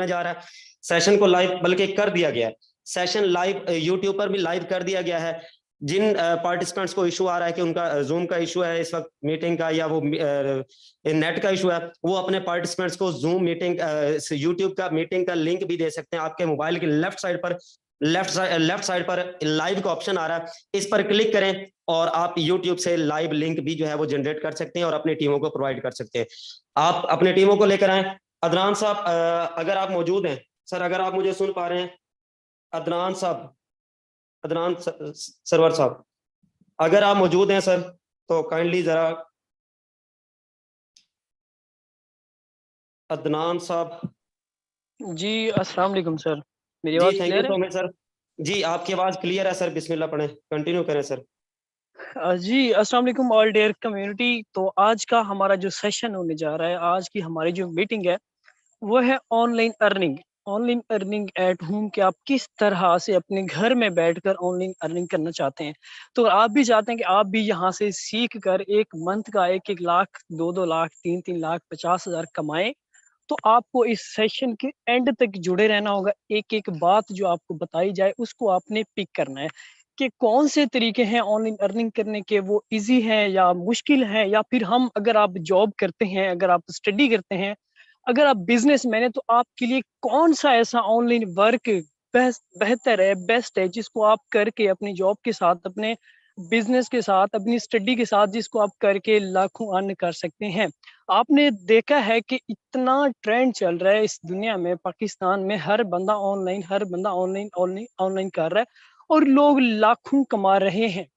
जा रहा है, सेशन को लाइव बल्कि कर दिया गया है, सेशन लाइव यूट्यूब पर भी लाइव कर दिया गया है। जिन पार्टिसिपेंट्स को इशू आ रहा है कि उनका जूम का इशू है इस वक्त मीटिंग का, या वो नेट का इशू है, वो अपने पार्टिसिपेंट्स को जूम मीटिंग यूट्यूब का मीटिंग का लिंक भी दे सकते हैं। आपके मोबाइल की लेफ्ट साइड पर लाइव का ऑप्शन आ रहा है, इस पर क्लिक करें और आप यूट्यूब से लाइव लिंक भी जो है वो जनरेट कर सकते हैं और अपनी टीमों को प्रोवाइड कर सकते हैं। आप अपनी टीमों को लेकर आए। अदनान साहब अगर आप मौजूद हैं सर, अगर आप मुझे सुन पा रहे हैं, अदनान साहब, अदनान सरवर साहब, अगर आप मौजूद हैं सर तो काइंडली जरा, अदनान साहब। जी अस्सलाम वालेकुम सर, मेरी जी आवाज थैंक यू क्लियर है? सो मच सर। जी आपकी आवाज क्लियर है सर, बिस्मिल्लाह पढ़ें, कंटिन्यू करें सर। जी अस्सलाम वालेकुम ऑल डियर कम्युनिटी। तो आज का हमारा जो सेशन होने जा रहा है, आज की हमारी जो मीटिंग है वो है online earning. Online earning at home, कि आप किस तरह से अपने घर में बैठकर ऑनलाइन अर्निंग करना चाहते हैं। तो आप भी चाहते हैं कि आप भी यहाँ से सीख कर एक मंथ का 1-1 लाख, 2-2 लाख, 3-3 लाख, 50,000 कमाएं। तो आपको इस सेशन के एंड तक जुड़े रहना होगा। एक एक बात जो आपको बताई जाए उसको आपने पिक करना है कि कौन से तरीके हैं ऑनलाइन अर्निंग करने के, वो इजी हैं या मुश्किल हैं, या फिर हम, अगर आप जॉब करते हैं, अगर आप स्टडी करते हैं, अगर आप बिजनेसमैन है, तो आपके लिए कौन सा ऐसा ऑनलाइन वर्क बेहतर है, बेस्ट है, जिसको आप करके अपनी जॉब के साथ, अपने बिजनेस के साथ, अपनी स्टडी के साथ, जिसको आप करके लाखों अर्न कर सकते हैं। आपने देखा है कि इतना ट्रेंड चल रहा है इस दुनिया में, पाकिस्तान में हर बंदा ऑनलाइन, हर बंदा ऑनलाइन ऑनलाइन ऑनलाइन कर रहा है और लोग लाखों कमा रहे हैं।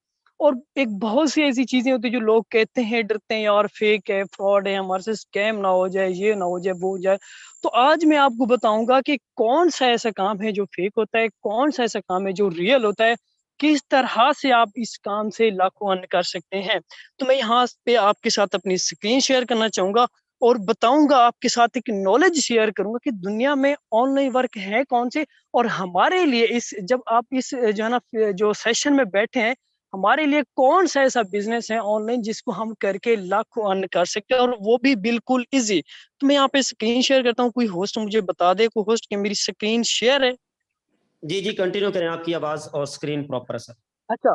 और एक बहुत सी ऐसी चीजें होती है जो लोग कहते हैं, डरते हैं, यार फेक है, फ्रॉड है, हमारे से स्कैम ना हो जाए, ये ना हो जाए, वो हो जाए। तो आज मैं आपको बताऊंगा कि कौन सा ऐसा काम है जो फेक होता है, कौन सा ऐसा काम है जो रियल होता है, किस तरह से आप इस काम से लाखों अर्न कर सकते हैं। तो मैं यहाँ पे आपके साथ अपनी स्क्रीन शेयर करना चाहूंगा और बताऊंगा, आपके साथ एक नॉलेज शेयर करूंगा कि दुनिया में ऑनलाइन वर्क है कौन से। और हमारे लिए इस, जब आप इस जो है ना जो सेशन में बैठे हैं, हमारे लिए कौन सा ऐसा बिजनेस है ऑनलाइन जिसको हम करके लाखों अर्न कर सकते हैं, और वो भी बिल्कुल इजी। तो मैं यहाँ पे स्क्रीन शेयर करता हूँ, कोई होस्ट मुझे बता दे, कोई होस्ट की मेरी स्क्रीन शेयर है? जी जी कंटिन्यू करें, आपकी आवाज और स्क्रीन प्रॉपर है सर। अच्छा,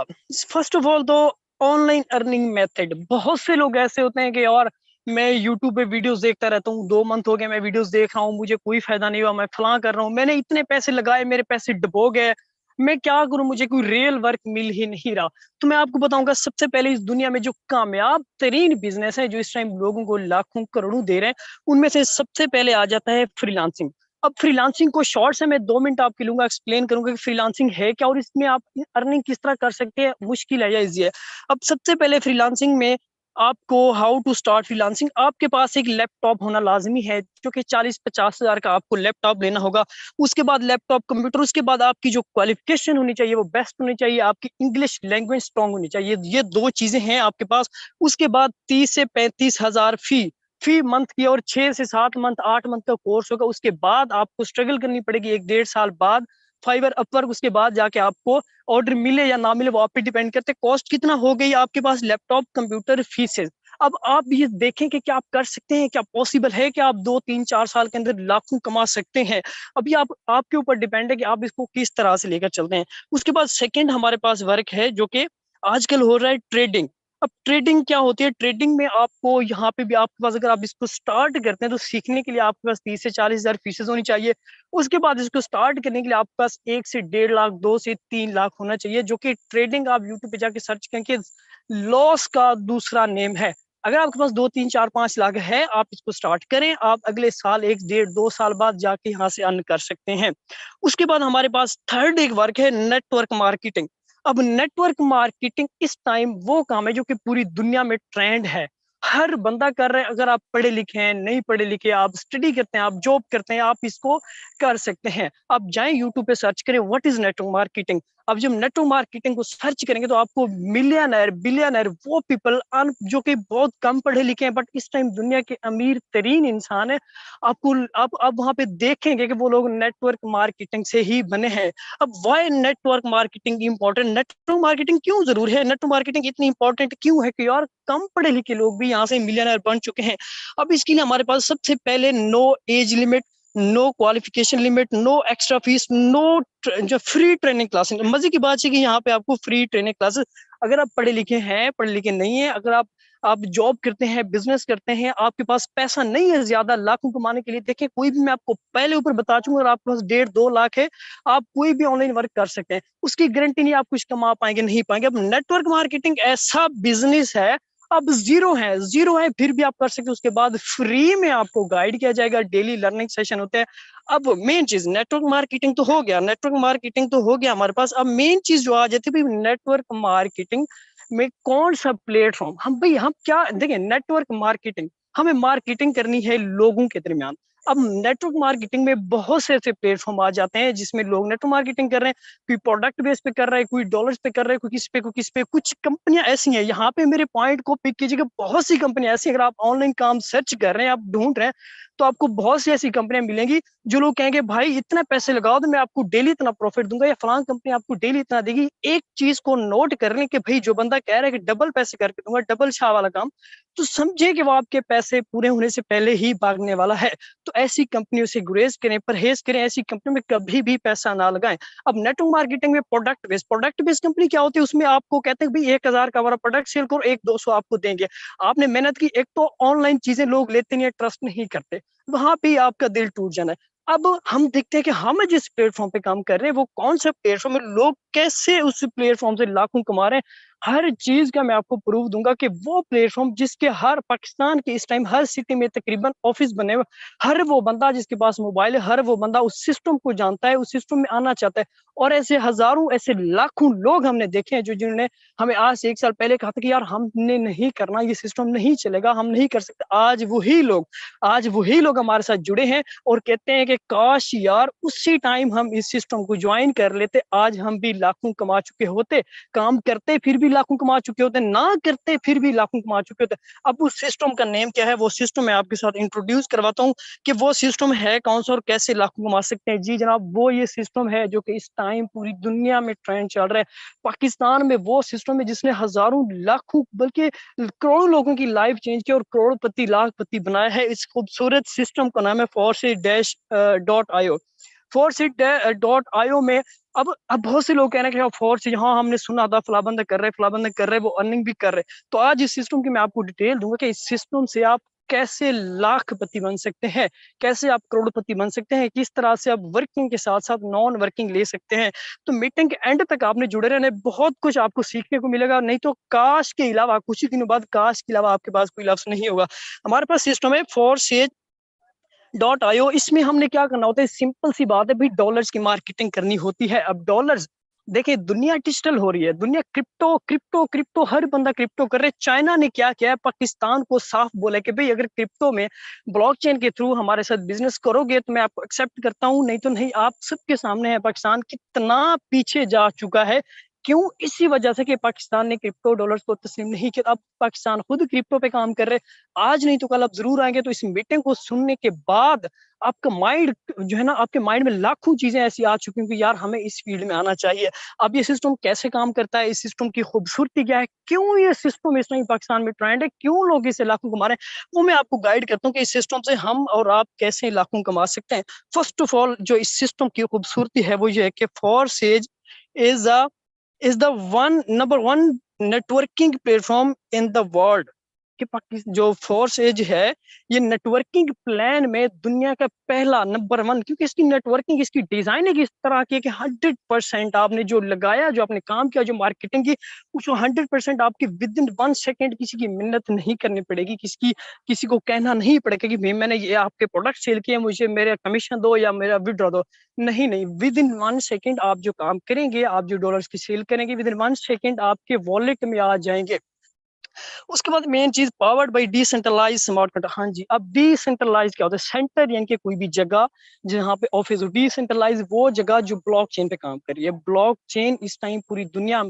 फर्स्ट ऑफ ऑल तो ऑनलाइन अर्निंग मेथड, बहुत से लोग ऐसे होते हैं कि यार मैं यूट्यूब पे वीडियोस देखता रहता हूँ, 2 मंथ हो गए मैं वीडियोस देख रहा हूँ, मुझे कोई फायदा नहीं हुआ, मैं फलां कर रहा हूँ, मैंने इतने पैसे लगाए, मेरे पैसे डुबो गए, मैं क्या करूं, मुझे कोई रियल वर्क मिल ही नहीं रहा। तो मैं आपको बताऊंगा, सबसे पहले इस दुनिया में जो कामयाब तरीन बिजनेस है, जो इस टाइम लोगों को लाखों करोड़ों दे रहे हैं, उनमें से सबसे पहले आ जाता है फ्रीलांसिंग। अब फ्रीलांसिंग को शॉर्ट से मैं 2 मिनट आपके लूंगा, एक्सप्लेन करूंगा कि फ्रीलांसिंग है क्या और इसमें आप अर्निंग किस तरह कर सकते हैं, मुश्किल है या इजी है। अब सबसे पहले फ्रीलांसिंग में आपको हाउ टू स्टार्ट फ्रीलांसिंग, आपके पास एक लैपटॉप होना लाजमी है, जो कि 40-50 हजार का आपको लैपटॉप लेना होगा। उसके बाद लैपटॉप, कंप्यूटर, उसके बाद आपकी जो क्वालिफिकेशन होनी चाहिए वो बेस्ट होनी चाहिए, आपकी इंग्लिश लैंग्वेज स्ट्रांग होनी चाहिए, ये 2 चीजें हैं आपके पास। उसके बाद 30 से 35 हजार फी मंथ की, और 6 से 7 मंथ, 8 मंथ का कोर्स होगा। उसके बाद आपको स्ट्रगल करनी पड़ेगी 1-1.5 साल बाद, फाइवर, अपवर्क, उसके बाद जाके आपको ऑर्डर मिले या ना मिले वो आप पे डिपेंड करते हैं। कॉस्ट कितना हो गई आपके पास, लैपटॉप, कंप्यूटर, फीसेस। अब आप ये देखें कि क्या आप कर सकते हैं, क्या पॉसिबल है कि आप 2-3-4 साल के अंदर लाखों कमा सकते हैं। अभी आप, आपके ऊपर डिपेंड है कि आप इसको किस तरह से लेकर चलते हैं। उसके बाद सेकेंड हमारे पास वर्क है जो कि आजकल हो रहा है, ट्रेडिंग। अब ट्रेडिंग क्या होती है, ट्रेडिंग में आपको यहाँ पे भी आपके पास, अगर आप इसको स्टार्ट करते हैं तो सीखने के लिए आपके पास 30 से 40 हजार फीसेस होनी चाहिए। उसके बाद इसको स्टार्ट करने के लिए आपके पास 1 से 1.5 लाख, 2 से 3 लाख होना चाहिए, जो कि ट्रेडिंग आप यूट्यूब पे जाके सर्च करेंगे, लॉस का दूसरा नेम है। अगर आपके पास 2-3-4-5 लाख है, आप इसको स्टार्ट करें, आप अगले साल 1-1.5-2 साल बाद जाके यहाँ से अर्न कर सकते हैं। उसके बाद हमारे पास थर्ड एक वर्क है, नेटवर्क मार्केटिंग। अब नेटवर्क मार्केटिंग इस टाइम वो काम है जो कि पूरी दुनिया में ट्रेंड है, हर बंदा कर रहा है। अगर आप पढ़े लिखे हैं, नहीं पढ़े लिखे, आप स्टडी करते हैं, आप जॉब करते हैं, आप इसको कर सकते हैं। आप जाएं यूट्यूब पे सर्च करें व्हाट इज नेटवर्क मार्केटिंग। अब जब नेटवर्क मार्केटिंग को सर्च करेंगे तो आपको मिलियनर, बिलियनर, वो पीपल जो कि बहुत कम पढ़े लिखे हैं बट इस टाइम दुनिया के अमीर तरीन इंसान है, आपको आप वहां पे देखेंगे कि वो लोग नेटवर्क मार्केटिंग से ही बने हैं। अब why network marketing important, network marketing क्यों जरूरी है, नेटवर्क मार्केटिंग इतनी इंपॉर्टेंट क्यों है कि यार कम पढ़े लिखे लोग भी यहाँ से मिलियनर बन चुके हैं। अब इसके लिए हमारे पास सबसे पहले no age limit, no qualification limit, no extra fees, no जो फ्री ट्रेनिंग क्लासेस। मजे की बात है कि यहाँ पे आपको फ्री ट्रेनिंग क्लासेस, अगर आप पढ़े लिखे हैं, पढ़े लिखे नहीं है, अगर आप जॉब करते हैं, बिजनेस करते हैं, आपके पास पैसा नहीं है ज्यादा लाखों कमाने के लिए, देखिए कोई भी, मैं आपको पहले ऊपर बता चुका, अगर आपके पास 1.5-2 लाख है, आप कोई भी ऑनलाइन वर्क कर सकते हैं। उसकी गारंटी नहीं आप कुछ कमा पाएंगे, नहीं पाएंगे। अब नेटवर्क मार्केटिंग ऐसा बिजनेस है, अब जीरो है फिर भी आप कर सकते हैं। उसके बाद फ्री में आपको गाइड किया जाएगा, डेली लर्निंग सेशन होते हैं। अब मेन चीज नेटवर्क मार्केटिंग तो हो गया, नेटवर्क मार्केटिंग तो हो गया हमारे पास। अब मेन चीज जो आ जाती है भाई, नेटवर्क मार्केटिंग में कौन सा प्लेटफॉर्म, हम क्या देखिए, नेटवर्क मार्केटिंग, हमें मार्केटिंग करनी है लोगों के दरमियान। अब नेटवर्क मार्केटिंग में बहुत से ऐसे प्लेटफॉर्म आ जाते हैं जिसमें लोग नेटवर्क मार्केटिंग कर रहे हैं। कोई प्रोडक्ट बेस पे कर रहा है, कोई डॉलर्स पे कर रहा है, कोई किस पे। कुछ कंपनियां ऐसी हैं, यहाँ पे मेरे पॉइंट को पिक कीजिएगा, बहुत सी कंपनियां ऐसी, अगर आप ऑनलाइन काम सर्च कर रहे हैं, आप ढूंढ रहे हैं, तो आपको बहुत सी ऐसी कंपनियां मिलेंगी जो लोग कहेंगे भाई इतने पैसे लगाओ तो मैं आपको डेली इतना प्रॉफिट दूंगा, या फलां कंपनी आपको डेली इतना देगी। एक चीज को नोट कर लें कि भाई जो बंदा कह रहा है कि डबल पैसे करके दूंगा, डबल शाह वाला काम, तो समझे कि वो आपके पैसे पूरे होने से पहले ही भागने वाला है। तो ऐसी कंपनियों से गुरेज करें, परहेज करें, ऐसी कंपनी में कभी भी पैसा ना लगाएं। अब नेटवर्क मार्केटिंग में प्रोडक्ट बेस्ड कंपनी क्या होती है, उसमें आपको कहते हैं भाई 1,000 का हमारा प्रोडक्ट सेल करो, 1-200 आपको देंगे। आपने मेहनत की, एक तो ऑनलाइन चीजें लोग लेते नहीं, ट्रस्ट नहीं करते, वहां पे आपका दिल टूट जाना है। अब हम देखते हैं कि हम जिस प्लेटफॉर्म पे काम कर रहे हैं वो कौन सा प्लेटफॉर्म है, लोग कैसे उस प्लेटफॉर्म से लाखों कमा रहे हैं। हर चीज का मैं आपको प्रूफ दूंगा कि वो प्लेटफॉर्म जिसके हर पाकिस्तान के इस टाइम हर सिटी में तकरीबन ऑफिस बने हुए, हर वो बंदा जिसके पास मोबाइल है, हर वो बंदा उस सिस्टम को जानता है, उस सिस्टम में आना चाहता है। और ऐसे हजारों, ऐसे लाखों लोग हमने देखे हैं जो जिन्होंने हमें आज से 1 साल पहले कहा था कि यार हमने नहीं करना, ये सिस्टम नहीं चलेगा, हम नहीं कर सकते। आज वही लोग हमारे साथ जुड़े हैं और कहते हैं कि काश यार उसी टाइम हम इस सिस्टम को ज्वाइन कर लेते, आज हम भी लाखों कमा चुके होते। काम करते फिर भी लाखों कमा चुके होते, ना करते फिर भी लाखों कमा चुके होते। अब उस सिस्टम का नेम क्या है, वो सिस्टम मैं आपके साथ इंट्रोड्यूस करवाता हूँ कि वो सिस्टम है कौन सा और कैसे लाखों कमा सकते हैं। जी जनाब, वो ये सिस्टम है जो कि इस टाइम पूरी दुनिया में ट्रेंड चल रहा है। पाकिस्तान में वो सिस्टम है जिसने हजारों, लाखों, बल्कि करोड़ों लोगों की लाइफ चेंज की और करोड़पति, लाखपति बनाया है। इस खूबसूरत सिस्टम का नाम है Forex.io। Forex.io में अब बहुत से लोग कह रहे हैं कि फोर्स, यहाँ हमने सुना था फला बंदा कर रहे, फला बंदा कर रहे, वो अर्निंग भी कर रहे। तो आज इस सिस्टम की मैं आपको डिटेल दूंगा कि इस सिस्टम से आप कैसे लाखपति बन सकते हैं, कैसे आप करोड़पति बन सकते हैं, किस तरह से आप वर्किंग के साथ साथ नॉन वर्किंग ले सकते हैं। तो मीटिंग के एंड तक आपने जुड़े रहना, बहुत कुछ आपको सीखने को मिलेगा। नहीं तो काश के अलावा, कुछ ही दिनों बाद काश के अलावा आपके पास कोई लफ्ज नहीं होगा। हमारे पास सिस्टम है Forex.io। इसमें हमने क्या करना होता है, सिंपल सी बात है भाई, डॉलर्स की मार्केटिंग करनी होती है। अब डॉलर्स, देखिए दुनिया डिजिटल हो रही है, दुनिया क्रिप्टो क्रिप्टो क्रिप्टो, हर बंदा क्रिप्टो कर रहा है। चाइना ने क्या किया है, पाकिस्तान को साफ बोला है कि भाई अगर क्रिप्टो में ब्लॉकचेन के थ्रू हमारे साथ बिजनेस करोगे तो मैं आपको एक्सेप्ट करता हूँ, नहीं तो नहीं। आप सबके सामने है पाकिस्तान कितना पीछे जा चुका है। क्यों? इसी वजह से कि पाकिस्तान ने क्रिप्टो डॉलर्स को तस्लीम नहीं किया। अब पाकिस्तान खुद क्रिप्टो पे काम कर रहे, आज नहीं तो कल आप जरूर आएंगे। तो इस मीटिंग को सुनने के बाद आपका माइंड जो है ना, आपके माइंड में लाखों चीजें ऐसी आ चुकी हैं कि यार हमें इस फील्ड में आना चाहिए। अब ये सिस्टम कैसे काम करता है, इस सिस्टम की खूबसूरती क्या है, क्यों ये सिस्टम इस टाइम पाकिस्तान में ट्रेंड है, क्यों लोग इसे लाखों कमा रहे हैं, वो मैं आपको गाइड करता हूँ कि इस सिस्टम से हम और आप कैसे लाखों कमा सकते हैं। फर्स्ट ऑफ ऑल, जो इस सिस्टम की खूबसूरती है वो ये है कि forces is a is the number one networking platform in the world। कि जो फोर्स एज है, ये नेटवर्किंग प्लान में दुनिया का पहला नंबर 1, क्योंकि इसकी नेटवर्किंग, इसकी डिजाइनिंग इस तरह की है कि 100% आपने जो लगाया, जो आपने काम किया, जो मार्केटिंग की, उसको 100% आपकी विद इन 1 सेकेंड, किसी की मेहनत नहीं करनी पड़ेगी, किसी को कहना नहीं पड़ेगा कि भाई मैंने ये आपके प्रोडक्ट सेल किए, मुझे मेरा कमीशन दो या मेरा विड्रॉ दो। नहीं नहीं, विद इन 1 सेकेंड आप जो काम करेंगे, आप जो डॉलर्स की सेल करेंगे, विद इन 1 सेकेंड आपके वॉलेट में आ जाएंगे। उसके बाद मेन चीज, powered by decentralize smart contract. हाँ जी, अब डिसेंट्रलाइज क्या होता है, सेंटर यानी कि कोई भी जगह जहाँ पे ऑफिस हो। डिसेंट्रलाइज वो जगह जो ब्लॉकचेन पे काम कर रही है। ब्लॉकचेन इस टाइम पूरी दुनिया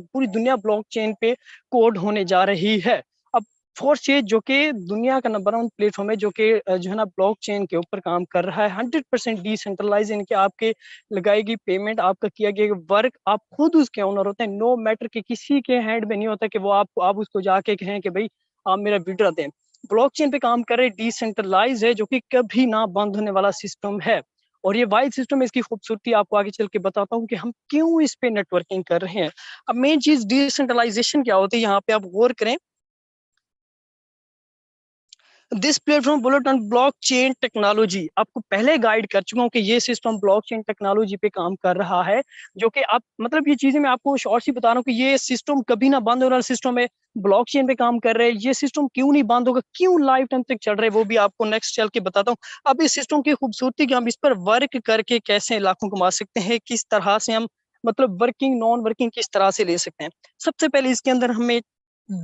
ब्लॉकचेन पे कोड होने जा रही है। अब फोर्सेज जो कि दुनिया का नंबर 1 प्लेटफॉर्म है, जो कि जो है ना ब्लॉकचेन के ऊपर काम कर रहा है, 100% डिसेंट्रलाइज, यानी कि आपके लगाई गई पेमेंट, आपका किया गया वर्क, आप खुद उसके ओनर होते हैं। नो मैटर कि किसी के हैंड में नहीं होता कि वो आप उसको जाके कहें कि भाई आप मेरा विड्रॉ दें। ब्लॉकचेन पे काम कर रहे, डिसेंट्रलाइज है, जो कि कभी ना बंद होने वाला सिस्टम है। और ये वाइड सिस्टम, इसकी खूबसूरती आपको आगे चल के बताता हूँ कि हम क्यों इस पे नेटवर्किंग कर रहे हैं। अब मेन चीज डिसेंट्रलाइजेशन क्या होती है, यहाँ पे आप गौर करें। This platform bullet on blockchain technology, आपको पहले गाइड कर चुका हूँ कि ये सिस्टम ब्लॉकचेन टेक्नोलॉजी पे काम कर रहा है, जो कि आप मतलब ये चीजें मैं आपको शॉर्ट सी बता रहा हूँ कि ये सिस्टम कभी ना बंद होने वाला सिस्टम है। ब्लॉकचेन पे काम कर रहे हैं, ये सिस्टम क्यों नहीं बंद होगा, क्यों लाइफ टाइम तक चल रहा है, वो भी आपको नेक्स्ट चल के बताता हूँ। अब इस सिस्टम की खूबसूरती कि हम इस पर वर्क करके कैसे लाखों कमा सकते हैं, किस तरह से हम मतलब वर्किंग नॉन वर्किंग किस तरह से ले सकते हैं। सबसे पहले इसके अंदर हमें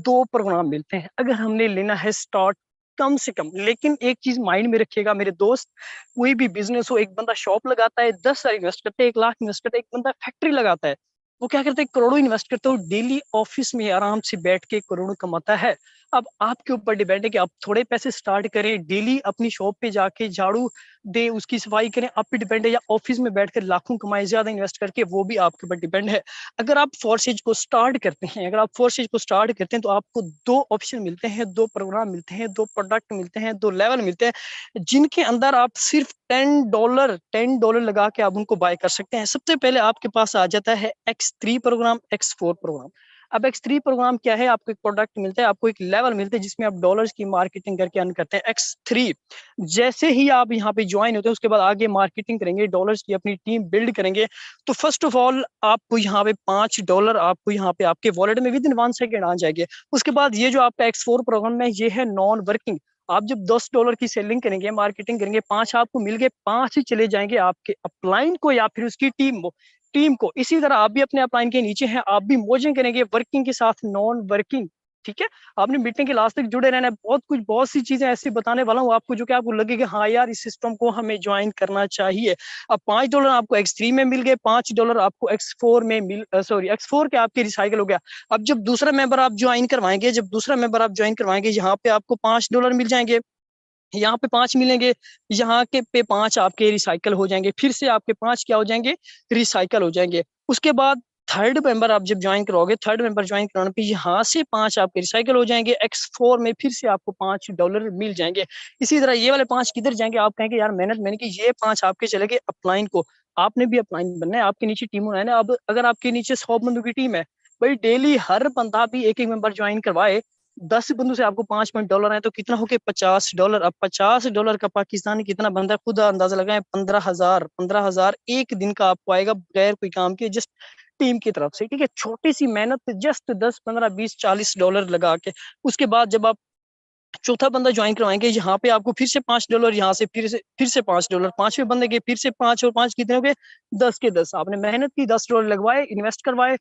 2 प्रोग्राम मिलते हैं अगर हमने लेना है स्टार्ट कम से कम। लेकिन एक चीज माइंड में रखिएगा मेरे दोस्त, कोई भी बिजनेस हो, एक बंदा शॉप लगाता है 10 हजार इन्वेस्ट करता है, 1 लाख इन्वेस्ट करता है, एक बंदा फैक्ट्री लगाता है, वो क्या करता है करोड़ों इन्वेस्ट करता है, वो डेली ऑफिस में आराम से बैठ के करोड़ों कमाता है। अब आपके ऊपर डिपेंड है कि आप थोड़े पैसे स्टार्ट करें, डेली अपनी शॉप पे जाके झाड़ू दे, उसकी सफाई करें, आप पे डिपेंड है, या ऑफिस में बैठकर लाखों कमाए ज्यादा इन्वेस्ट करके, वो भी आपके ऊपर डिपेंड है। अगर आप फोर्सेज को स्टार्ट करते हैं, अगर आप फोर्सेज को स्टार्ट करते हैं तो आपको 2 ऑप्शन मिलते हैं, 2 प्रोग्राम मिलते हैं, 2 प्रोडक्ट मिलते हैं, 2 लेवल मिलते हैं, जिनके अंदर आप सिर्फ $10 लगा के आप उनको बाय कर सकते हैं। सबसे पहले आपके पास आ जाता है X3 प्रोग्राम, X4 प्रोग्राम। अब X3 प्रोग्राम क्या है, आपको एक प्रोडक्ट मिलता है, आपको एक लेवल मिलता है जिसमें आप डॉलर्स की मार्केटिंग करके अर्न करते हैं। X3 जैसे ही आप यहाँ पे ज्वाइन होते हैं, उसके बाद आगे मार्केटिंग करेंगे, डॉलर्स की अपनी टीम बिल्ड करेंगे, तो फर्स्ट ऑफ ऑल आपको यहाँ पे $5 आपको यहाँ पे आपके वॉलेट में विद इन 1 सेकेंड आ जाएंगे। उसके बाद ये जो आपका X4 प्रोग्राम है, ये है नॉन वर्किंग। आप जब $10 की सेलिंग करेंगे, मार्केटिंग करेंगे, 5 आपको मिल गए, 5 ही चले जाएंगे आपके अपलाइन को या फिर उसकी टीम को। इसी तरह आप भी अपने अपलाइन के नीचे हैं, आप भी मौजें करेंगे वर्किंग के साथ नॉन वर्किंग। ठीक है, आपने मीटिंग के लास्ट तक जुड़े रहना है, बहुत सी चीजें ऐसी बताने वाला हूँ आपको जो कि आपको लगेगा हाँ यार इस सिस्टम को हमें ज्वाइन करना चाहिए। अब $5 आपको X3 में मिल गए, $5 आपको X4 में X4 के आपके रिसाइकल हो गया। अब जब दूसरा मेंबर आप ज्वाइन करवाएंगे, यहाँ पे आपको $5 मिल जाएंगे, यहाँ पे 5 मिलेंगे, यहाँ के पे 5 आपके रिसाइकल हो जाएंगे, फिर से आपके 5 क्या हो जाएंगे, रिसाइकल हो जाएंगे। उसके बाद थर्ड मेंबर आप जब ज्वाइन करोगे, थर्ड मेंबर ज्वाइन कराने पे यहाँ से 5 आपके रिसाइकल हो जाएंगे, X4 में फिर से आपको $5 मिल जाएंगे। इसी तरह ये वाले 5 किधर जाएंगे, आप कहेंगे यार मेहनत मैंने की, ये 5 आपके चले गए अपलाइन को। आपने भी अपलाइन बनना है, आपके नीचे टीम होना है ना। अब अगर आपके नीचे 100 बंदों की टीम है, भाई डेली हर बंदा भी एक मेंबर ज्वाइन करवाए, 10 बंदों से आपको $5 है, तो कितना हो गया $50। अब $50 का पाकिस्तानी कितना बनता है, खुद अंदाजा लगाएं, 15,000 एक दिन का आपको आएगा बगैर कोई काम के, जस्ट टीम की तरफ से। ठीक है, छोटी सी मेहनत, जस्ट 10, 15, 20, $40 लगा के। उसके बाद जब आप चौथा बंदा ज्वाइन करवाएंगे, यहाँ पे आपको फिर से $5, यहाँ से फिर से $5, 5वें बंदे के फिर से 5 और 5 कितने हो गए, 10 के 10। आपने मेहनत की, $10 लगवाए, इन्वेस्ट करवाए,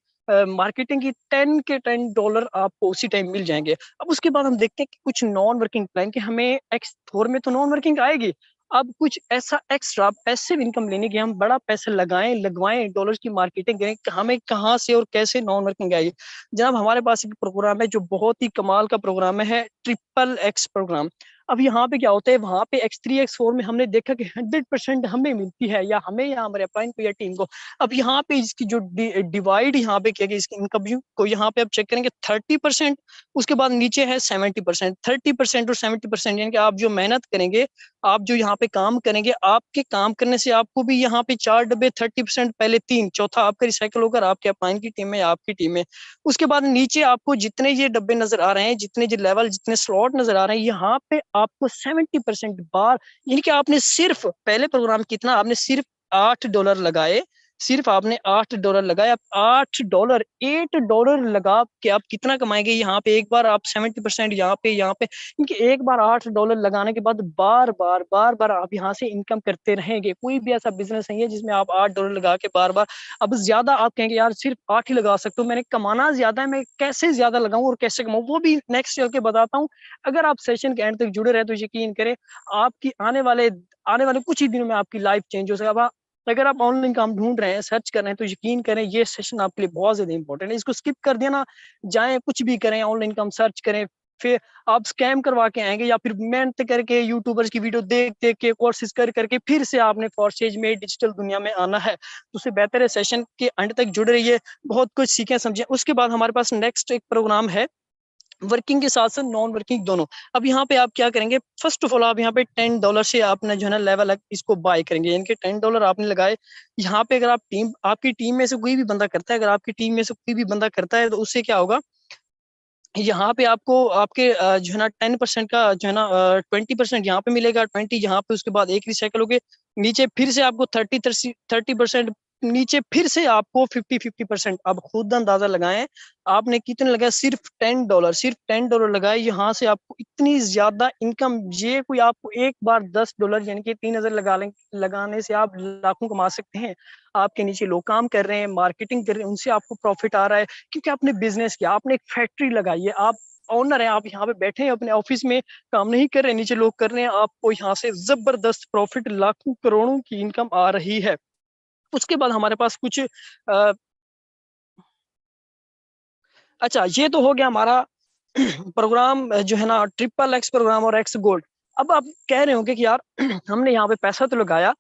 मार्केटिंग की, 10 के $10 आपको उसी टाइम मिल जाएंगे। अब उसके बाद हम देखते हैं कि कुछ नॉन वर्किंग प्लान कि हमें X4 में तो नॉन वर्किंग आएगी, अब कुछ ऐसा एक्स्ट्रा पैसिव इनकम लेने की, हम बड़ा पैसा लगवाएं, डॉलर्स की मार्केटिंग करें, हमें कहाँ से और कैसे नॉन वर्किंग आएगी। जनाब हमारे पास एक प्रोग्राम है जो बहुत ही कमाल का प्रोग्राम है, XXX प्रोग्राम। अब यहाँ पे क्या होता है, वहां पे X3 X4 में हमने देखा कि 100% हमें मिलती है, या हमें या हमारे अपलाइन को या टीम को। अब यहाँ पे इसकी जो डिवाइड यहाँ पे किया गया इसकी इनकम को, यहाँ पे आप चेक करेंगे 30%, उसके बाद नीचे है 70%। 30% और 70% यानी कि आप जो मेहनत करेंगे, आप जो यहाँ पे काम करेंगे, आपके काम करने से आपको भी यहाँ पे 4 डब्बे, 30% पहले 3, चौथा आपका रिसाइकल होकर आपके अपलाइन की टीम में, आपकी टीम में। उसके बाद नीचे आपको जितने ये डब्बे नजर आ रहे हैं, जितने ये लेवल, जितने स्लॉट नजर आ रहे हैं, यहाँ पे आपको 70% बार, यानी कि आपने सिर्फ पहले प्रोग्राम कितना, आपने सिर्फ $8 लगाए, सिर्फ आपने $8 लगाए। अब $8 लगा के आप कितना कमाएंगे, यहाँ पे एक बार आप 70% यहाँ पे, क्योंकि एक बार $8 लगाने के बाद बार बार आप यहाँ से इनकम करते रहेंगे। कोई भी ऐसा बिजनेस नहीं है जिसमें आप $8 लगा के बार बार, अब ज्यादा आप कहेंगे यार सिर्फ 8 ही लगा सकते हो, मैंने कमाना ज्यादा है, मैं कैसे ज्यादा लगाऊं और कैसे कमाऊं, वो भी नेक्स्ट चल के बताता हूँ। अगर आप सेशन के एंड तक जुड़े रहे तो यकीन करें आपकी आने वाले कुछ ही दिनों में आपकी लाइफ चेंज हो सकेगा। अगर आप ऑनलाइन काम ढूंढ रहे हैं, सर्च कर रहे हैं, तो यकीन करें ये सेशन आपके लिए बहुत ज्यादा इंपॉर्टेंट है। इसको स्किप कर दिया ना, जाएं कुछ भी करें, ऑनलाइन काम सर्च करें, फिर आप स्कैम करवा के आएंगे, या फिर मेहनत करके यूट्यूबर्स की वीडियो देख देख के, कोर्सेज कर करके फिर से आपने फॉर्सेज में डिजिटल दुनिया में आना है। तो उससे बेहतर है सेशन के अंत तक जुड़े रहिए, बहुत कुछ सीखें समझें। उसके बाद हमारे पास नेक्स्ट एक प्रोग्राम है वर्किंग के साथ साथ नॉन वर्किंग दोनों। अब यहाँ पे आप क्या करेंगे, फर्स्ट ऑफ ऑल आप यहाँ पे $10 से आपने जो है ना लेवल इसको बाय करेंगे, यानी कि $10 आपने लगाए। यहाँ पे अगर आपकी टीम में से कोई भी बंदा करता है, अगर आपकी टीम में से कोई भी बंदा करता है तो उससे क्या होगा, यहाँ पे आपको आपके जो है ना 10% का जो है ना 20% यहाँ पे मिलेगा, 20 यहाँ पे, उसके बाद एक रिसाइकल हो गए, नीचे फिर से आपको 30% नीचे फिर से आपको 50% आप खुद अंदाजा लगाएं आपने कितने लगाए, सिर्फ $10 लगाए, यहाँ से आपको इतनी ज्यादा इनकम, ये कोई आपको एक बार $10 यानी कि 3,000 लगाने से आप लाखों कमा सकते हैं। आपके नीचे लोग काम कर रहे हैं, मार्केटिंग कर रहे हैं, उनसे आपको प्रॉफिट आ रहा है, क्योंकि आपने बिजनेस किया, आपने एक फैक्ट्री लगाई है, आप ओनर है, आप यहाँ पे बैठे हैं अपने ऑफिस में, काम नहीं कर रहे, नीचे लोग कर रहे हैं, आपको यहाँ से जबरदस्त प्रॉफिट, लाखों करोड़ों की इनकम आ रही है। उसके बाद हमारे पास कुछ अच्छा, ये तो हो गया हमारा प्रोग्राम जो है ना XXX प्रोग्राम और एक्स गोल्ड। अब आप कह रहे होंगे कि यार हमने यहाँ पे पैसा तो लगाया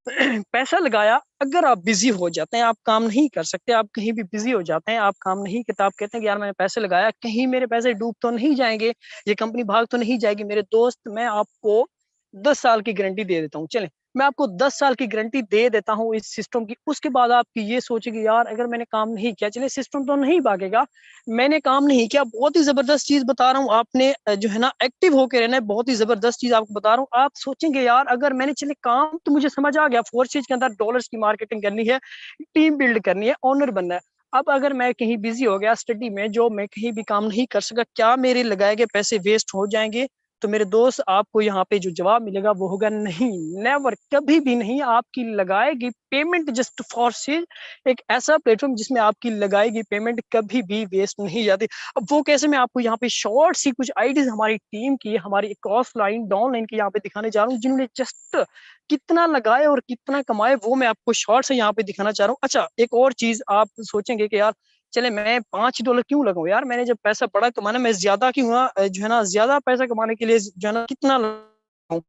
पैसा लगाया, अगर आप बिजी हो जाते हैं, आप काम नहीं कर सकते, आप कहीं भी बिजी हो जाते हैं, आप काम नहीं करते, आप कहते हैं कि यार मैंने पैसे लगाया, कहीं मेरे पैसे डूब तो नहीं जाएंगे, ये कंपनी भाग तो नहीं जाएगी, मेरे दोस्त मैं आपको 10 साल की गारंटी दे देता हूँ, चले मैं आपको 10 साल की गारंटी दे देता हूँ इस सिस्टम की। उसके बाद आपकी ये सोचेगी यार अगर मैंने काम नहीं किया, चले सिस्टम तो नहीं भागेगा, मैंने काम नहीं किया, बहुत ही जबरदस्त चीज बता रहा हूँ, आपने जो है ना एक्टिव होकर रहना है, बहुत ही जबरदस्त चीज आपको बता रहा हूँ। आप सोचेंगे यार अगर मैंने, चले काम तो मुझे समझ आ गया, फोर्सेज के अंदर डॉलर्स की मार्केटिंग करनी है, टीम बिल्ड करनी है, ओनर बनना है। अब अगर मैं कहीं बिजी हो गया स्टडी में, जो मैं कहीं भी काम नहीं कर सका, क्या मेरे लगाए गए पैसे वेस्ट हो जाएंगे? तो मेरे दोस्त आपको यहाँ पे जो जवाब मिलेगा वो होगा नहीं, नेवर, कभी भी नहीं। आपकी लगाएगी पेमेंट जस्ट फॉर सेल, एक ऐसा प्लेटफॉर्म जिसमें आपकी लगाएगी पेमेंट कभी भी वेस्ट नहीं जाती। अब वो कैसे, मैं आपको यहाँ पे शॉर्ट सी कुछ आइडियाज हमारी टीम की, हमारी एक ऑफलाइन डाउनलाइन की यहाँ पे दिखाने जा रहा हूँ, जिन्होंने जस्ट कितना लगाए और कितना कमाए वो मैं आपको शॉर्ट से यहाँ पे दिखाना चाह रहा हूँ। अच्छा, एक और चीज आप सोचेंगे कि यार चले मैं $5 क्यों लगाऊं, यार मैंने जब पैसा बड़ा कमाना, मैं ज्यादा क्यों जो है ना ज्यादा पैसा कमाने के लिए जो है ना कितना लगाऊं।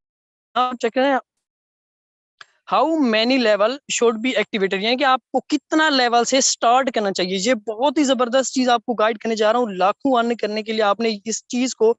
आप चेक करें, how many level should be activated, यानी कि आपको कितना लेवल से स्टार्ट करना चाहिए। ये बहुत ही जबरदस्त चीज आपको गाइड करने जा रहा हूँ, लाखों अर्न करने के लिए आपने इस चीज को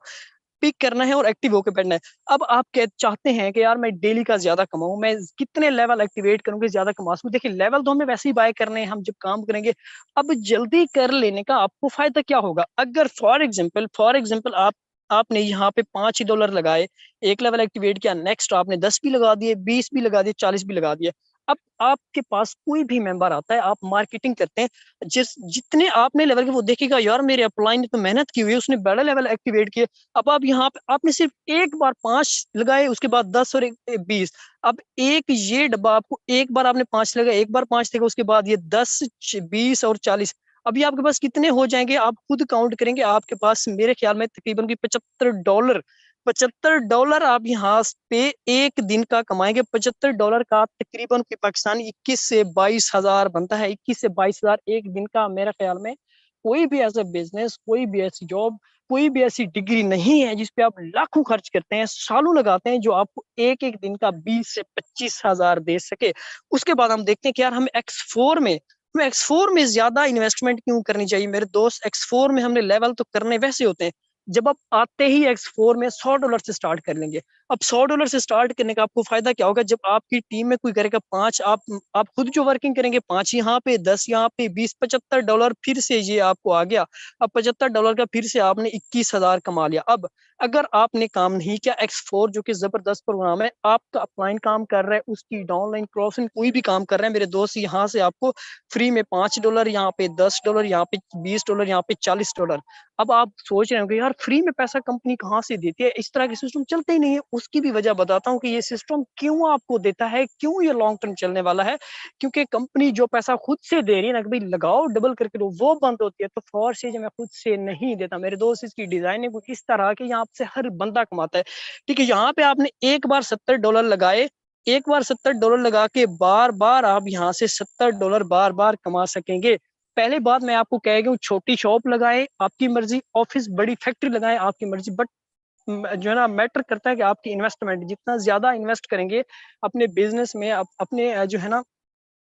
पिक करना है और एक्टिव होकर बैठना है। अब आप चाहते हैं कि यार मैं डेली का ज्यादा कमाऊं, मैं कितने लेवल एक्टिवेट करूंगी ज्यादा कमा सकूं। देखिए लेवल तो हमें वैसे ही बाय करने हैं, हम जब काम करेंगे। अब जल्दी कर लेने का आपको फायदा क्या होगा, अगर फॉर एग्जाम्पल आपने यहाँ पे $5 लगाए, एक लेवल एक्टिवेट किया, नेक्स्ट आपने 10 भी लगा दिए, 20 भी लगा दिए, 40 भी लगा दिए। अब आपके पास कोई भी मेंबर आता है, आप मार्केटिंग करते हैं, जितने आपने लेवल के, वो देखेगा यार मेरे अपलाइन ने तो मेहनत की हुई है, उसने बड़ा लेवल एक्टिवेट किया। अब आप यहाँ पे आपने सिर्फ एक बार 5 लगाए, उसके बाद 10 और 20। अब एक ये डब्बा आपको एक बार आपने 5 लगाए, एक बार 5 लगा, उसके बाद ये 10, 20 और 40। अभी आपके पास कितने हो जाएंगे, आप खुद काउंट करेंगे, आपके पास मेरे ख्याल में तकरीबन की $75 आप यहाँ पे एक दिन का कमाएंगे। $75 का तकरीबन की पाकिस्तानी 21 से 22 हजार बनता है, 21 से 22 हजार एक दिन का। मेरे ख्याल में कोई भी ऐसा बिजनेस, कोई भी ऐसी जॉब, कोई भी ऐसी डिग्री नहीं है जिसपे आप लाखों खर्च करते हैं, सालों लगाते हैं, जो आपको एक एक दिन का 20 से 25 हजार दे सके। उसके बाद हम देखते हैं कि यार हमें एक्स फोर में ज्यादा इन्वेस्टमेंट क्यों करनी चाहिए मेरे दोस्त। एक्स4 में हमने लेवल तो करने वैसे होते हैं, जब आप आते ही एक्स4 में $100 से स्टार्ट कर लेंगे। अब $100 से स्टार्ट करने का आपको फायदा क्या होगा, जब आपकी टीम में कोई करेगा 5, आप खुद जो वर्किंग करेंगे, 5 यहाँ पे, 10 यहाँ पे, 20, $75 फिर से ये आपको आ गया। अब $75 का फिर से आपने 21 हजार कमा लिया। अब अगर आपने काम नहीं किया, एक्स4 जो कि जबरदस्त प्रोग्राम है, आपका अपलाइन काम कर रहा है, उसकी डाउनलाइन क्रॉसिंग कोई भी काम कर रहा है मेरे दोस्त, यहाँ से आपको फ्री में $5, यहाँ पे $10, यहाँ पे $20, यहाँ पे $40। अब आप सोच रहे होंगे यार फ्री में पैसा कंपनी कहाँ से देती है, इस तरह के सिस्टम चलते ही नहीं है। उसकी भी वजह बताता हूँ कि ये सिस्टम क्यों आपको देता है, क्यों ये लॉन्ग टर्म चलने वाला है। क्योंकि कंपनी जो पैसा खुद से दे रही है ना, कि भाई लगाओ डबल करके लो, वो बंद होती है। तो फॉर से मैं खुद से नहीं देता मेरे दोस्त, इसकी डिजाइनिंग कुछ इस तरह की यहाँ से हर बंदा कमाता है। ठीक है, यहाँ पे आपने एक बार $70 लगाए, एक बार $70 लगा के बार बार आप यहाँ से $70 बार बार कमा सकेंगे। पहले बात मैं आपको कह गया हूँ, छोटी शॉप लगाए आपकी मर्जी, ऑफिस बड़ी फैक्ट्री लगाए आपकी मर्जी, बट जो है ना मैटर करता है कि आपकी इन्वेस्टमेंट, जितना ज्यादा इन्वेस्ट करेंगे अपने बिजनेस में, अपने जो है ना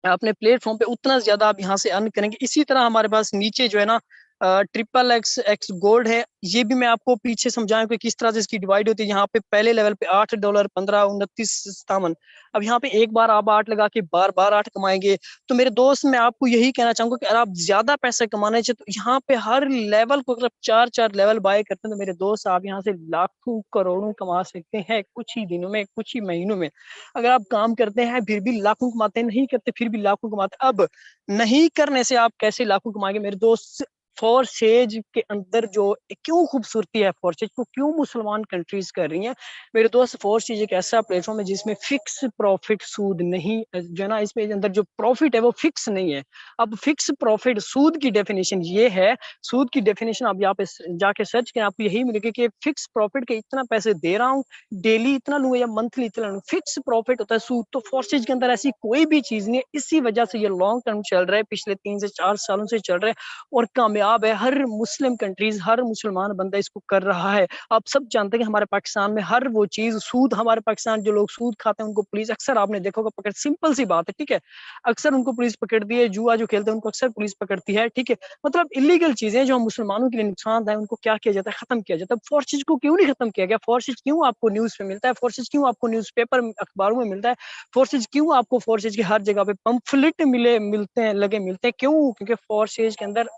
अपने प्लेटफॉर्म पे, उतना ज्यादा आप यहाँ से अर्न करेंगे। इसी तरह हमारे पास नीचे जो है ना ट्रिपल एक्स एक्स गोल्ड है, ये भी मैं आपको पीछे समझाऊं कि किस तरह से इसकी डिवाइड होती है। यहाँ पे पहले लेवल पे $8, 15, 29, 57। अब यहाँ पे एक बार आप 8 लगा के बार बार 8 कमाएंगे। तो मेरे दोस्त मैं आपको यही कहना चाहूंगा कि अगर आप ज्यादा पैसे कमाने चाहिए तो यहाँ पे हर लेवल को अगर आप 4-4 लेवल बाय करते हैं तो मेरे दोस्त आप यहाँ से लाखों करोड़ों कमा सकते हैं कुछ ही दिनों में, कुछ ही महीनों में। अगर आप काम करते हैं फिर भी लाखों कमाते हैं, नहीं करते फिर भी लाखों कमाते। अब नहीं करने से आप कैसे लाखों कमाएंगे मेरे दोस्त? फॉरसेज के अंदर जो क्यों खूबसूरती है, फॉरसेज को क्यों मुसलमान कंट्रीज कर रही हैं मेरे दोस्त? फॉरसेज एक ऐसा प्लेटफॉर्म है जिसमें फिक्स प्रॉफिट सूद नहीं, जो है ना, इसमें अंदर जो प्रॉफिट है वो फिक्स नहीं है। अब फिक्स प्रॉफिट सूद की डेफिनेशन ये है, सूद की डेफिनेशन आप यहाँ पे जाके सर्च करें, आपको यही मिलेगी कि फिक्स प्रॉफिट के इतना पैसे दे रहा हूँ, डेली इतना लूंगा या मंथली इतना लूंगा, फिक्स प्रॉफिट होता है सूद। तो फॉरसेज के अंदर ऐसी कोई भी चीज नहीं है, इसी वजह से ये लॉन्ग टर्म चल रहा है, पिछले 3 से 4 सालों से चल रहा है और कामयाब है। हर मुस्लिम कंट्रीज, हर मुसलमान बंदा इसको कर रहा है। आप सब जानते हैं कि हमारे पाकिस्तान में हर वो चीज सूद, हमारे पाकिस्तान जो लोग सूद खाते हैं उनको पुलिस अक्सर, आपने देखा होगा, पकड़, सिंपल सी बात है, ठीक है, अक्सर उनको पुलिस पकड़ती है। जुआ जो खेलते हैं उनको अक्सर पुलिस पकड़ती है, ठीक है। मतलब इलीगल चीजें जो मुसलमानों के लिए नुकसान है उनको क्या किया जाता है? खत्म किया जाता है। फॉरसेज को क्यों नहीं खत्म किया गया? फॉरसेज क्यों आपको न्यूज पे मिलता है? फॉरसेज क्यों आपको न्यूज़पेपर अखबारों में मिलता है? फॉरसेज क्यों आपको, फॉरसेज की हर जगह पे पंफलेट मिलते हैं, लगे मिलते हैं? क्यों? क्योंकि फॉरसेज के अंदर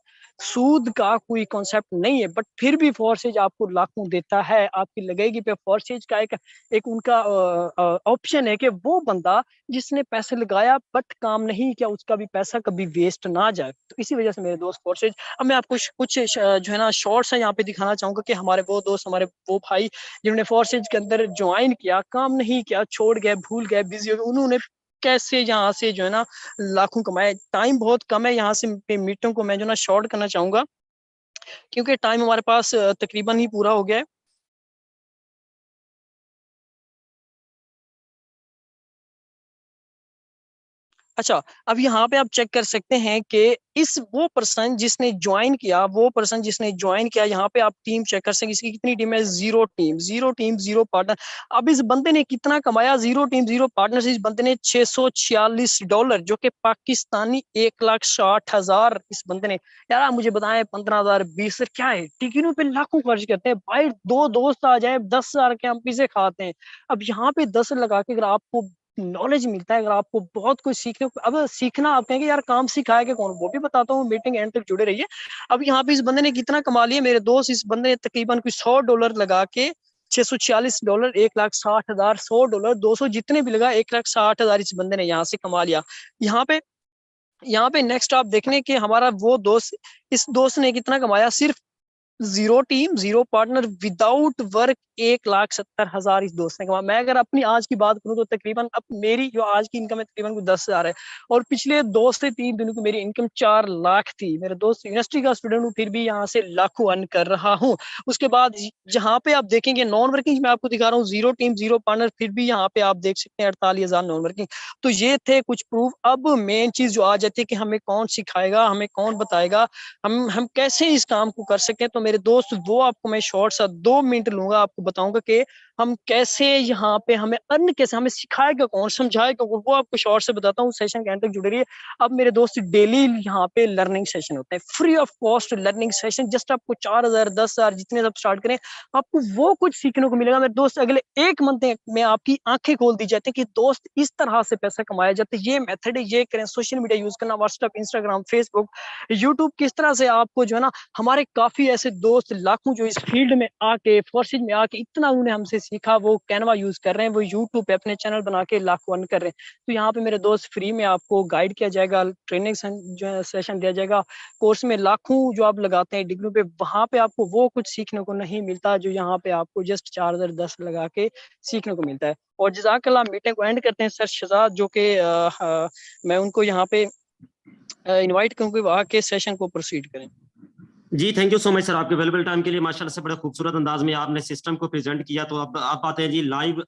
सूद का कोई कॉन्सेप्ट नहीं है, बट फिर भी फॉरसेज आपको लाखों देता है आपकी लगेगी पे। फॉरसेज का एक उनका ऑप्शन है कि वो बंदा जिसने पैसे लगाया बट काम नहीं किया उसका भी पैसा कभी वेस्ट ना जाए। तो इसी वजह से मेरे दोस्त फॉरसेज। अब मैं आपको कुछ जो है ना शॉर्ट्स है यहाँ पे दिखाना चाहूंगा कि हमारे वो दोस्त, हमारे वो भाई जिन्होंने फॉरसेज के अंदर ज्वाइन किया, काम नहीं किया, छोड़ गए, भूल गए, बिजी हो गए, उन्होंने कैसे यहाँ से जो है ना लाखों कमाए। टाइम बहुत कम है, यहाँ से मीटों को मैं जो ना शॉर्ट करना चाहूंगा क्योंकि टाइम हमारे पास तकरीबन ही पूरा हो गया है। अच्छा, अब यहाँ पे आप चेक कर सकते हैं कि इस वो पर्सन जिसने ज्वाइन किया, वो पर्सन जिसने ज्वाइन किया, यहाँ पे आप टीम चेक कर सकते हैं इसकी कितनी टीम है? 0 टीम, 0 टीम, 0 पार्टनर। अब इस बंदे ने कितना कमाया? 0 टीम 0 पार्टनर से इस बंदे ने $646, जो कि पाकिस्तानी 1,60,000 इस बंदे ने। यार आप मुझे बताएं 15,000, 20,000 क्या है? टिकटों पे लाखों खर्च करते हैं भाई, 2 दोस्त आ जाए 10,000 के हम पिज्जे खाते हैं। अब यहाँ पे 10 लगा के अगर आपको नॉलेज मिलता है, अगर आपको बहुत कुछ सीखने को, अब सीखना आप कहेंगे यार काम सिखाएगा कौन, वो भी बताता हूँ, मीटिंग एंड तक जुड़े रहिए। अब यहाँ पे इस बंदे ने कितना कमा लिया मेरे दोस्त? इस बंदे ने तकरीबन कुछ $100 लगा के, $646, 1,60,000, $100, 200 जितने भी लगा, 1,60,000 इस बंदे ने यहाँ से कमा लिया। यहाँ पे नेक्स्ट आप देखने कि हमारा वो दोस्त, इस दोस्त ने कितना कमाया? सिर्फ 0 टीम 0 पार्टनर विदाउट वर्क 1,70,000 इस दोस्त ने कमा। मैं अगर अपनी आज की बात करूं तो तकरीबन अब मेरी जो आज की इनकम है तकरीबन 10,000 है और पिछले 2 से 3 दिनों की मेरी इनकम 4 लाख थी। मेरे दोस्त यूनिवर्सिटी का स्टूडेंट हूँ फिर भी यहाँ से लाखों अर्न कर रहा हूँ। उसके बाद जहाँ पे आप देखेंगे नॉन वर्किंग, मैं आपको दिखा रहा हूँ 0 टीम 0 पार्टनर, फिर भी यहाँ पे आप देख सकते हैं 48,000 नॉन वर्किंग। तो ये थे कुछ प्रूफ। अब मेन चीज जो आ जाती है कि हमें कौन सिखाएगा, हमें कौन बताएगा, हम कैसे इस काम को कर सकें। तो मेरे दोस्त वो आपको मैं शॉर्ट सा 2 मिनट लूंगा, आपको बताऊंगा कि हम कैसे यहाँ पे, हमें अर्न कैसे, हमें सिखाएगा कौन, समझाएगा कौन, वो आपको शॉर्ट से बताता हूँ। सेशन के एंड तक जुड़े रहिए। अब मेरे दोस्त डेली यहाँ पे लर्निंग सेशन होते हैं, free of cost learning session. Just आपको 4,000 10,000 जितने आप स्टार्ट करें आपको वो कुछ सीखने को मिलेगा मेरे दोस्त। अगले 1 मंथ में आपकी आंखें खोल दी जाती है कि दोस्त इस तरह से पैसा कमाया जाता है, ये मेथड है, ये करें, सोशल मीडिया यूज करना, व्हाट्सएप, इंस्टाग्राम, फेसबुक, यूट्यूब, किस तरह से आपको जो है ना, हमारे काफी ऐसे दोस्त लाखों जो इस फील्ड में आके, फोर्सेज में आके इतना उन्हें हमसे सीखा, वो कैनवा यूज कर रहे हैं, वो यूट्यूब पे अपने चैनल बना के लाखों अर्न कर रहे हैं। तो यहाँ पे मेरे दोस्त फ्री में आपको गाइड किया जाएगा, ट्रेनिंग जो है सेशन दिया जाएगा, कोर्स में लाखों जो आप लगाते हैं डिग्री पे, वहां पे आपको वो कुछ सीखने को नहीं मिलता जो यहाँ पे आपको जस्ट 4,000 10 लगा के सीखने को मिलता है। और जज़ाकल्लाह, मीटिंग को एंड करते हैं सर शहजाद, जो कि मैं उनको यहाँ पे इनवाइट करूंगी, वहाँ के सेशन को प्रोसीड करें। जी thank you so much sir, आपके अवेलेबल टाइम के लिए। माशाल्लाह से बड़ा खूबसूरत अंदाज में आपने सिस्टम को प्रेजेंट किया। तो अब आप आते हैं जी लाइव,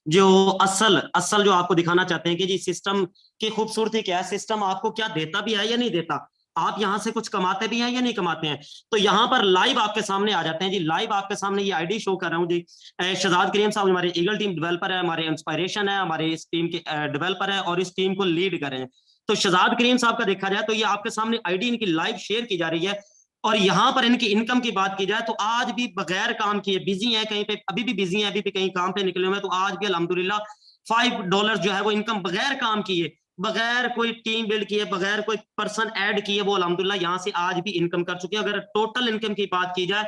जो असल जो आपको दिखाना चाहते हैं कि जी सिस्टम की खूबसूरती क्या है, सिस्टम आपको क्या देता भी है या नहीं देता, आप यहाँ से कुछ कमाते भी हैं या नहीं कमाते हैं। तो यहाँ पर लाइव आपके सामने आ जाते हैं जी, लाइव आपके सामने ये आईडी शो कर रहा हूँ जी। शहजाद करीम साहब हमारे ईगल टीम डेवलपर है, हमारे इंस्पायरेशन है, हमारे इस टीम के डेवलपर है और इस टीम को लीड कर रहे हैं। तो शहजाद करीम साहब का देखा जाए तो ये आपके सामने आईडी इनकी लाइव शेयर की जा रही है। और यहाँ पर इनकी इनकम की बात की जाए तो आज भी बगैर काम किए बिजी है, कहीं पे अभी भी बिजी है, अभी भी कहीं काम पे निकले हुए हैं, तो आज भी अल्हम्दुलिल्लाह $5 जो है वो इनकम बगैर काम किए, बगैर कोई टीम बिल्ड किए, बगैर कोई पर्सन ऐड किए, वो अल्हम्दुलिल्लाह यहाँ से आज भी इनकम कर चुके हैं। अगर टोटल इनकम की बात की जाए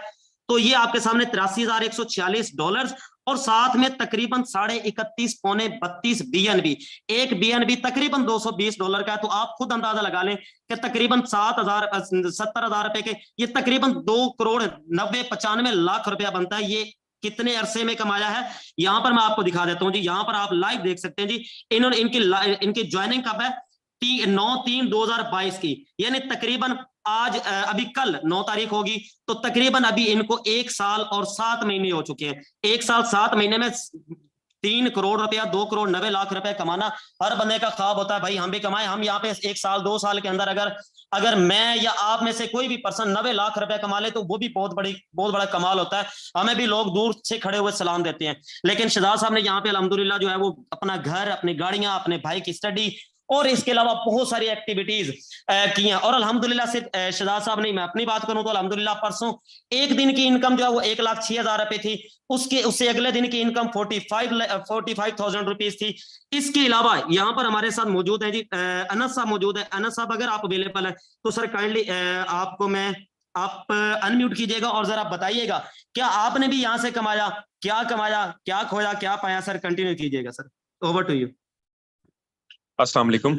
तो ये आपके सामने $83,146 और साथ में तकरीबन 31.5 पौने 32 BNB, एक BNB तकरीबन $220 का है। तो आप खुद अंदाजा लगा लें कि तकरीबन 70,000 रुपए के ये तकरीबन 2,90,95,00,000 रुपया बनता है। ये कितने अरसे में कमाया है, यहां पर मैं आपको दिखा देता हूं जी। यहां पर आप लाइव देख सकते हैं जी, इन्होंने इनकी ज्वाइनिंग कब है, 9/3/2022 की, यानी तकरीबन आज अभी कल 9 तारीख होगी, तो तकरीबन अभी इनको 1 साल और 7 महीने हो चुके हैं। 1 साल 7 महीने में 3 करोड़ रुपया, 2,90,00,000 रुपए कमाना हर बंदे का ख्वाब होता है भाई, हम भी कमाएं। हम यहाँ पे 1 साल 2 साल के अंदर अगर मैं या आप में से कोई भी पर्सन 90,00,000 रुपए कमा ले तो वो भी बहुत बड़ा कमाल होता है। हमें भी लोग दूर से खड़े हुए सलाम देते हैं। लेकिन शहजाद साहब ने यहाँ पे अल्हम्दुलिल्लाह जो है वो अपना घर, अपनी गाड़ियां, अपने भाई की स्टडी और इसके अलावा बहुत सारी एक्टिविटीज की हैं। और अल्हम्दुलिल्लाह सिर्फ शहजाद साहब नहीं, मैं अपनी बात करूं तो अल्हम्दुलिल्लाह परसों एक दिन की इनकम जो है वो 1,06,000 रुपए थी, उससे अगले दिन की इनकम 45,000 रुपीज थी। इसके अलावा यहाँ पर हमारे साथ मौजूद है जी अनस साहब मौजूद है। अनस साहब अगर आप अवेलेबल है तो सर काइंडली आपको आप अनम्यूट कीजिएगा और जरा बताइएगा क्या आपने भी यहाँ से कमाया, क्या खोया, क्या पाया। सर कंटिन्यू कीजिएगा सर, ओवर टू यू। अस्सलाम वालेकुम।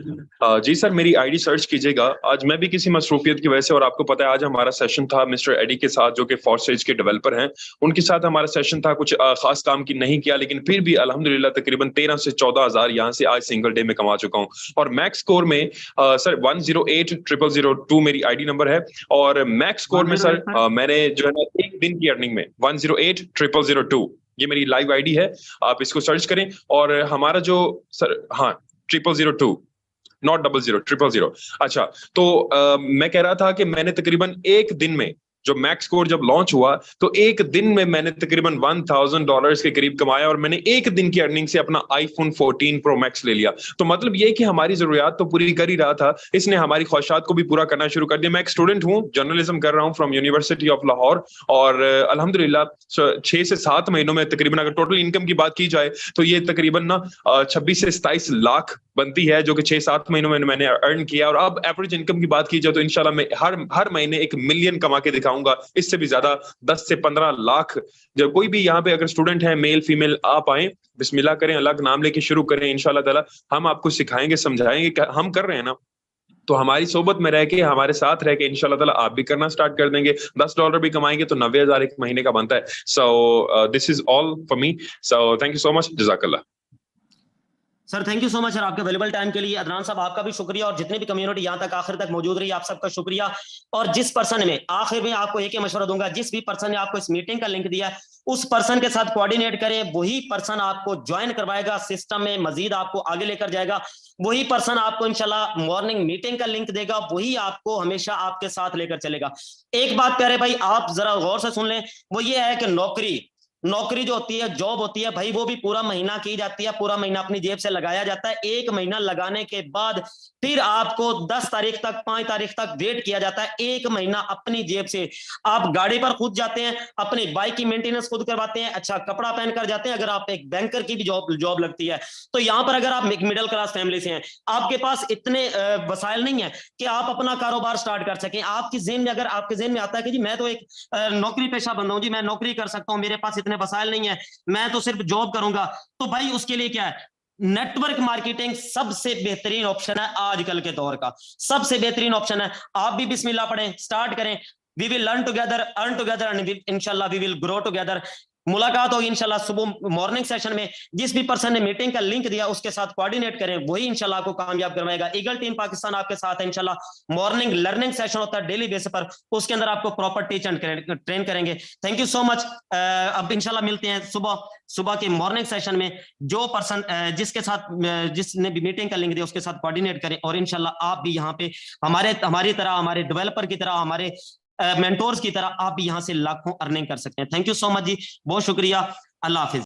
जी सर, मेरी आईडी सर्च कीजिएगा। आज मैं भी किसी मसरूफियत की वजह से, और आपको पता है आज हमारा सेशन था मिस्टर एडी के साथ जो कि फॉरसेज के डेवलपर हैं, उनके साथ हमारा सेशन था। कुछ खास काम की नहीं किया, लेकिन फिर भी अल्हम्दुलिल्लाह तकरीबन 13 से 14 हज़ार यहाँ से आज सिंगल डे में कमा चुका हूँ। और मैक्स स्कोर में सर 108,002 मेरी आईडी नंबर है। और मैक्स स्कोर में सर मैंने जो है ना एक दिन की अर्निंग में 108,002 ये मेरी लाइव आईडी है, आप इसको सर्च करें। और हमारा जो सर, हाँ 002 नॉट 00 000। अच्छा, तो मैं कह रहा था कि मैंने तकरीबन एक दिन में, जो मैक्स स्कोर जब लॉन्च हुआ तो एक दिन में मैंने तकरीबन $1,000 के करीब कमाया, और मैंने एक दिन की अर्निंग से अपना iPhone 14 Pro Max ले लिया। तो मतलब ये कि हमारी जरूरियात तो पूरी कर ही रहा था, इसने हमारी ख्वाहिशात को भी पूरा करना शुरू कर दिया। मैं एक स्टूडेंट हूँ, जर्नलिज्म कर रहा हूँ फ्रॉम यूनिवर्सिटी ऑफ लाहौर, और अल्हम्दुलिल्लाह 6 से 7 महीनों में तकरीबन, अगर टोटल इनकम की बात की जाए तो ये तकरीबन ना 26 से 27 लाख बनती है, जो कि 6-7 महीनों में मैंने अर्न किया। और अब एवरेज इनकम की बात की जाए तो इंशाल्लाह मैं हर महीने 1 मिलियन कमा के दिखाऊंगा, इससे भी ज्यादा 10 से 15 लाख। जब कोई भी यहाँ पे अगर स्टूडेंट है मेल फीमेल, आप आए, बिस्मिल्लाह करें, अल्लाह का नाम लेके शुरू करें, इंशाल्लाह ताला हम आपको सिखाएंगे, समझाएंगे। हम कर रहे हैं ना, तो हमारी सोबत में रह के, हमारे साथ रह के इंशाल्लाह ताला आप भी करना स्टार्ट कर देंगे। $10 भी कमाएंगे तो 90,000 एक महीने का बनता है। So this is all for me, so thank you so much, जज़ाकल्लाह। Sir thank you so much sir आपके अवेलेबल टाइम के लिए। अदनान साहब आपका भी शुक्रिया, और जितनी भी कम्युनिटी यहाँ तक आखिर तक मौजूद रही, आप सबका शुक्रिया। और जिस पर्सन में आखिर में आपको एक ही मशवरा दूंगा, जिस भी पर्सन ने आपको इस मीटिंग का लिंक दिया है उस पर्सन के साथ कोऑर्डिनेट करें, वही पर्सन आपको ज्वाइन करवाएगा सिस्टम में, मजीद आपको आगे लेकर जाएगा। वही पर्सन आपको इंशाल्लाह मॉर्निंग मीटिंग का लिंक देगा, वही आपको हमेशा आपके साथ लेकर चलेगा। एक बात प्यारे भाई आप जरा गौर से सुन लें, वो ये है कि नौकरी जो होती है, जॉब होती है भाई, वो भी पूरा महीना की जाती है, पूरा महीना अपनी जेब से लगाया जाता है। एक महीना लगाने के बाद फिर आपको 10 तारीख तक 5 तारीख तक वेट किया जाता है। एक महीना अपनी जेब से आप गाड़ी पर खुद जाते हैं, अपनी बाइक की मेंटेनेंस खुद करवाते हैं, अच्छा कपड़ा पहन कर जाते हैं। अगर आप एक बैंकर की भी जॉब लगती है तो यहाँ पर अगर आप मिडिल क्लास फैमिली से हैं, आपके पास इतने वसाइल नहीं है कि आप अपना कारोबार स्टार्ट कर सकें। आपके जेहन में आता है कि जी मैं तो एक नौकरी पेशा बंदा हूं जी, मैं नौकरी कर सकता हूं, मेरे पास इतने वसाइल नहीं है, मैं तो सिर्फ जॉब करूंगा। तो भाई उसके लिए क्या है, नेटवर्क मार्केटिंग सबसे बेहतरीन ऑप्शन है आजकल के दौर का, सबसे बेहतरीन ऑप्शन है। आप भी बिस्मिल्लाह पढ़ें, स्टार्ट करें। We will learn together, earn together and इंशाल्लाह वी विल ग्रो टुगेदर। मुलाकात होगी इंशाल्लाह सुबह मॉर्निंग सेशन में। जिस भी पर्सन ने मीटिंग का लिंक दिया उसके साथ कोऑर्डिनेट करें, वही इंशाल्लाह आपको कामयाब करवाएगा। ईगल टीम पाकिस्तान आपके साथ है इंशाल्लाह। मॉर्निंग लर्निंग सेशन होता है डेली बेसिस पर, उसके अंदर आपको प्रॉपर टीच एंड ट्रेन करेंगे। Thank you so much. अब इंशाल्लाह मिलते हैं सुबह के मॉर्निंग सेशन में। जो पर्सन जिसने भी मीटिंग का लिंक दिया उसके साथ कोऑर्डिनेट करें, और इंशाल्लाह आप भी यहाँ पे हमारी तरह, हमारे डेवलपर की तरह, हमारे मेंटोर्स की तरह आप भी यहाँ से लाखों अर्निंग कर सकते हैं। थैंक यू सो मच जी, बहुत शुक्रिया, अल्लाह हाफिज।